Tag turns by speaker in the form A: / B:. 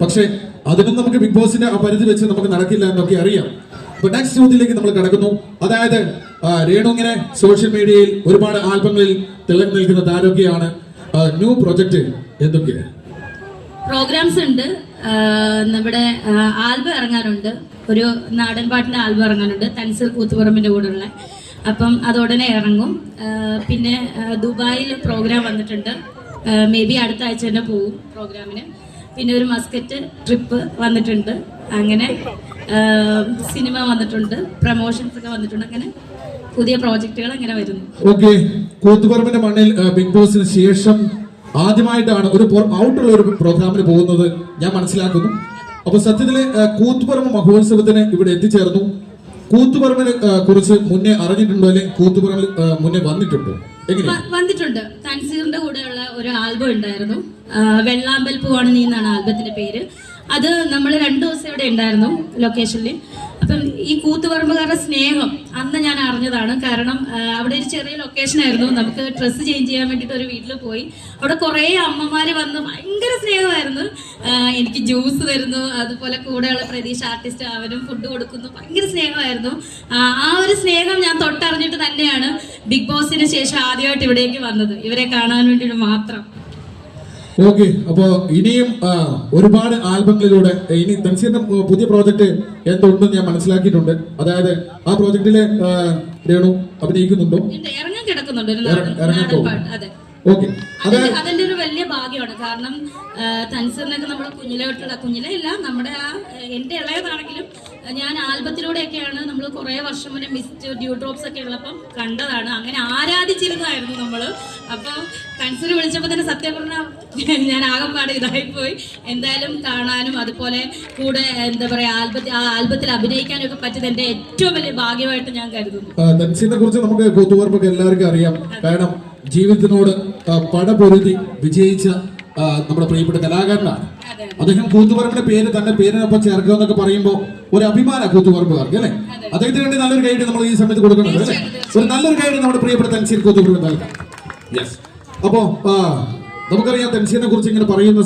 A: പക്ഷെ അതിനും നമുക്ക് ബിഗ് ബോസിന്റെ ആ പരിധി വെച്ച് നമുക്ക് നടക്കില്ല എന്നൊക്കെ അറിയാം. അപ്പൊ നെക്സ്റ്റ് ചോദ്യത്തിലേക്ക് നമ്മൾ കടക്കുന്നു. അതായത് രേണു ഇങ്ങനെ സോഷ്യൽ മീഡിയയിൽ ഒരുപാട് ആൽബങ്ങളിൽ തിളങ്ങി നിൽക്കുന്ന താരൊക്കെയാണ്. ന്യൂ പ്രൊജക്ട് എന്തൊക്കെയാണ്?
B: പ്രോഗ്രാംസ് ഉണ്ട്. നമ്മുടെ ആൽബം ഇറങ്ങാനുണ്ട്. ഒരു നാടൻ പാട്ടിന്റെ ആൽബം ഇറങ്ങാനുണ്ട്, തൻസീർ കൂത്തുപറമ്പിന്റെ കൂടെയുള്ള. അപ്പം അത് ഉടനെ ഇറങ്ങും. പിന്നെ ദുബായിൽ പ്രോഗ്രാം വന്നിട്ടുണ്ട്. മേ ബി അടുത്ത ആഴ്ച തന്നെ പോകും പ്രോഗ്രാമിന്. പിന്നെ ഒരു മസ്കറ്റ് ട്രിപ്പ് വന്നിട്ടുണ്ട്. അങ്ങനെ സിനിമ വന്നിട്ടുണ്ട്, പ്രമോഷൻസ് ഒക്കെ വന്നിട്ടുണ്ട്. അങ്ങനെ പുതിയ പ്രോജക്റ്റുകൾ അങ്ങനെ വരുന്നു.
A: ഓക്കെ, കൂത്തുപറമ്പിന്റെ മണ്ണിൽ ബിഗ് ബോസിന് ശേഷം ആദ്യമായിട്ടാണ് ഒരു ഔട്ടുള്ള ഒരു പ്രോഗ്രാമിന് പോകുന്നത് ഞാൻ മനസ്സിലാക്കുന്നു. അപ്പൊ സത്യത്തില് കൂത്തുപറമ്പ് മഹോത്സവത്തിന് ഇവിടെ എത്തിച്ചേർന്നു. കൂത്തുപറമ്പിനെ കുറിച്ച് മുന്നേ അറിഞ്ഞിട്ടുണ്ടോ, അല്ലെങ്കിൽ കൂത്തുപറമ്പിൽ മുന്നേ വന്നിട്ടുണ്ടോ?
B: വന്നിട്ടുണ്ട്. തൻസീറിന്റെ കൂടെയുള്ള ഒരു ആൽബം ഉണ്ടായിരുന്നു, വെള്ളാമ്പൽ പൂവാണ് നീ എന്നാണ് ആൽബത്തിന്റെ പേര്. അത് നമ്മൾ 2 ദിവസം ഇവിടെ ഉണ്ടായിരുന്നു ലൊക്കേഷനിൽ. അപ്പം ഈ കൂത്തുപറമ്പുകാരുടെ സ്നേഹം അന്ന് ഞാൻ അറിഞ്ഞതാണ്. കാരണം അവിടെ ഒരു ചെറിയ ലൊക്കേഷൻ ആയിരുന്നു. നമുക്ക് ഡ്രസ്സ് ചേഞ്ച് ചെയ്യാൻ വേണ്ടിയിട്ട് ഒരു വീട്ടിൽ പോയി. അവിടെ കുറേ അമ്മമാര് വന്ന് ഭയങ്കര സ്നേഹമായിരുന്നു. എനിക്ക് ജ്യൂസ് തരുന്നു, അതുപോലെ കൂടെയുള്ള പ്രതീക്ഷ ആർട്ടിസ്റ്റ് അവരും ഫുഡ് കൊടുക്കുന്നു. ഭയങ്കര സ്നേഹമായിരുന്നു. ആ ഒരു സ്നേഹം ഞാൻ തൊട്ടറിഞ്ഞിട്ട് തന്നെയാണ് ബിഗ് ബോസിന് ശേഷം ആദ്യമായിട്ട് ഇവിടേക്ക് വന്നത്, ഇവരെ കാണാൻ വേണ്ടിയിട്ട് മാത്രം.
A: ഓക്കെ, അപ്പോ ഇനിയും ഒരുപാട് ആൽബങ്ങളിലൂടെ ഇനി തൻസീറിന്റെ പുതിയ പ്രോജക്ട് എന്തുണ്ടെന്ന് ഞാൻ മനസ്സിലാക്കിയിട്ടുണ്ട്. അതായത് ആ പ്രോജക്റ്റില് രേണു അഭിനയിക്കുന്നുണ്ടോ?
B: ഇറങ്ങാൻ കിടക്കുന്നുണ്ട്.
A: ഓക്കെ,
B: അതിന്റെ ഒരു വലിയ ഭാഗ്യമാണ്. കാരണം തൻസീറിനൊക്കെ നമ്മൾ കുഞ്ഞിലെയല്ല, നമ്മുടെ എന്റെ ഇളയതാണെങ്കിലും ഞാൻ ആൽബത്തിലൂടെയൊക്കെയാണ് നമ്മൾ കുറെ വർഷം മുന്നേ മിസ്റ്റ് ഡ്യൂ ഡ്രോപ്സ് ഒക്കെ ഉള്ളപ്പം കണ്ടതാണ്. അങ്ങനെ ആരാധിച്ചിരുന്നതായിരുന്നു നമ്മള്. അപ്പൊ തൻസീർ വിളിച്ചപ്പോ തന്നെ സത്യം പറഞ്ഞാൽ ഞാൻ ആകെപ്പാട് ഇതായിപ്പോയി. എന്തായാലും കാണാനും അതുപോലെ കൂടെ എന്താ പറയാ ആൽബത്തിൽ അഭിനയിക്കാനും ഒക്കെ പറ്റിയത് എന്റെ ഏറ്റവും വലിയ ഭാഗ്യമായിട്ട് ഞാൻ കരുതുന്നു.
A: തൻസീറിനെ കുറിച്ച് നമുക്ക് കൂത്തുപറമ്പൊക്കെ എല്ലാവർക്കും അറിയാം. കാരണം ജീവിതത്തിനോട് പടപൊരുതി വിജയിച്ച നമ്മുടെ പ്രിയപ്പെട്ട കലാകാരനാണ് അദ്ദേഹം. കൂത്തുപറമ്പിന്റെ പേര് തന്റെ പേരിനൊപ്പം ചേർക്കുക എന്നൊക്കെ പറയുമ്പോൾ ഒരു അഭിമാന കൂത്തുപറമ്പുകാർക്ക് അല്ലെ. അദ്ദേഹത്തിന് വേണ്ടി നല്ലൊരു ഗൈഡ് നമ്മൾ ഈ സമയത്ത് കൊടുക്കുന്നുണ്ട് അല്ലെ. ഒരു നല്ലൊരു ഗൈഡ് നമ്മുടെ പ്രിയപ്പെട്ട തൻസീർ കൂത്തുപറമ്പ് നൽകാം. യെസ്. അപ്പോ നമുക്കറിയാം തൻസീറിനെ കുറിച്ച് ഇങ്ങനെ പറയുന്ന